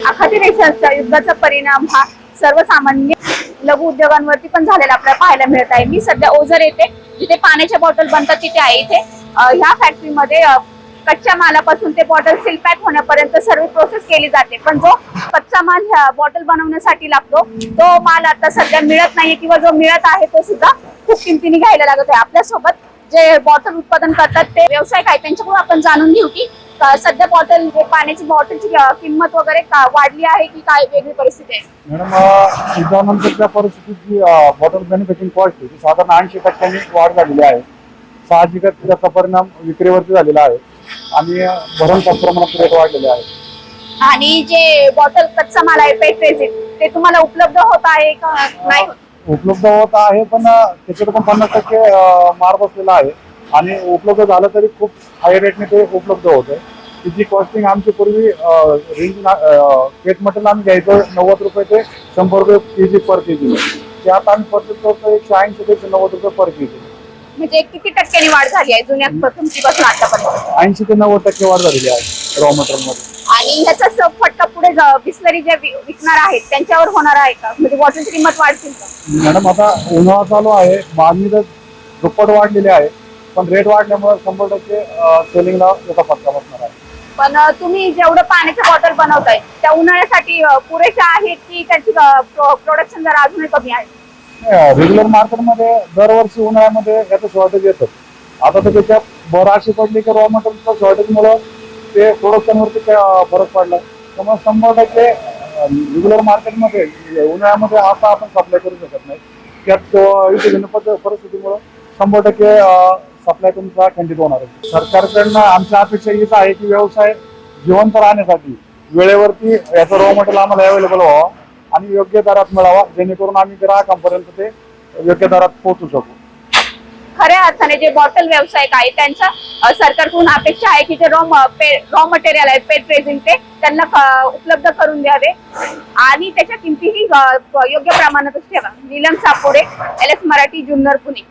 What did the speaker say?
आखाती देशाच्या युद्धाचा परिणाम हा सर्वसामान्य लघु उद्योगांवरती पण झालेला आपल्याला पाहायला मिळत आहे। मी सध्या ओझर येथे जिथे पाण्याच्या बॉटल बनतात तिथे आहे। इथे ह्या फॅक्टरीमध्ये कच्च्या मालापासून ते बॉटल सील पॅक होण्यापर्यंत सर्व प्रोसेस केली जाते, पण जो कच्चा माल ह्या बॉटल बनवण्यासाठी लागतो तो माल आता सध्या मिळत नाहीये किंवा जो मिळत आहे तो सुद्धा खूप किमतीने घ्यायला लागत आहे। आपल्यासोबत जे बॉटल उत्पादन करतात ते व्यावसायिक आहेत, त्यांच्याकडून आपण जाणून घेऊ की सध्या बॉटल पाण्याची बॉटलची किंमत वगैरे वाढली आहे की काय वेगळी परिस्थिती आहे। मॅडम युद्धानंतरच्या परिस्थितीत जी बॉटल मॅन्युफॅक्चरिंग कॉस्ट आहे ती साधारण 80% वाढ झालेली आहे। साहजिकच त्याचा परिणाम विक्रीवरती झालेला आहे आणि भरमसाठ प्रमाणात रेट वाढलेले आहे। आणि जे बॉटल कच्चा माल आहे पेट रेझिन ते तुम्हाला उपलब्ध होत आहे का नाही? उपलब्ध होत आहे, पण त्याच्यात पण 50% मार बसलेला आहे आणि उपलब्ध झालं तरी खूप हाय रेटने ते उपलब्ध होत आहे। जी कॉस्टिंग आमची पूर्वी रेंज पेट मटेरियल आम्ही घ्यायचं 90 रुपये ते 100 रुपये केजी पर केजी, ते आता आम्ही परचेस करतो 180 ते 90 रुपये पर केजी। म्हणजे किती टक्क्यांनी वाढ झाली आहे जुन्या तुमची पासून आतापर्यंत? 80 ते 90% वाढ झालेली आहे रॉ मटेरियल मध्ये। आणि ह्याचा फटका पुढे बिस्लरी जे विकणार आहेत त्यांच्यावर होणार आहे का? म्हणजे बॉटलची किंमत वाढतील का? मॅडम आता उन्हाळा चालू आहे, मागणी तर दुप्पट वाढलेली आहे, पण रेट वाढल्यामुळे 100% सेलिंगला त्याचा फटका बसणार आहे। पण तुम्ही जेवढं पाण्याच्या बॉटल बनवताय त्या उन्हाळ्यासाठी पुरेशा आहेत की त्याची प्रोडक्शन जरा अजूनही कमी आहे? रेग्युलर मार्केटमध्ये दरवर्षी उन्हाळ्यामध्ये याचं शॉर्टेज येतं। आता तर त्याच्यात बरं अशी पडली की रॉ मटेरियलच्या शॉर्टेजमुळे ते प्रोडक्शनवरती फरक पडला, त्यामुळे 100% रेग्युलर मार्केटमध्ये उन्हाळ्यामध्ये आता आपण सप्लाय करू शकत नाही। त्यात विभिन्न परिस्थितीमुळे 100% सप्लाय तुमचा खंडित होणार आहे। सरकारकडनं आमच्या अपेक्षा हीच आहे की व्यवसाय जिवंत राहण्यासाठी वेळेवरती याचं रॉ मटेरियल आम्हाला अवेलेबल व्हावा आणि योग्य दरात मिळावा, जेणेकरून आम्ही ग्राहकांपर्यंत ते योग्य दरात पोहोचू शकू। खऱ्या अर्थाने जे बॉटल व्यावसायिक आहे त्यांच्या सरकारकडून अपेक्षा आहे की जे रॉ मटेरियल आहे पेट रेझिन ते त्यांना उपलब्ध करून द्यावे आणि त्याच्या किमतीही योग्य प्रमाणातच ठेवा। नीलम सापोडे, LS मराठी, जुन्नर, पुणे।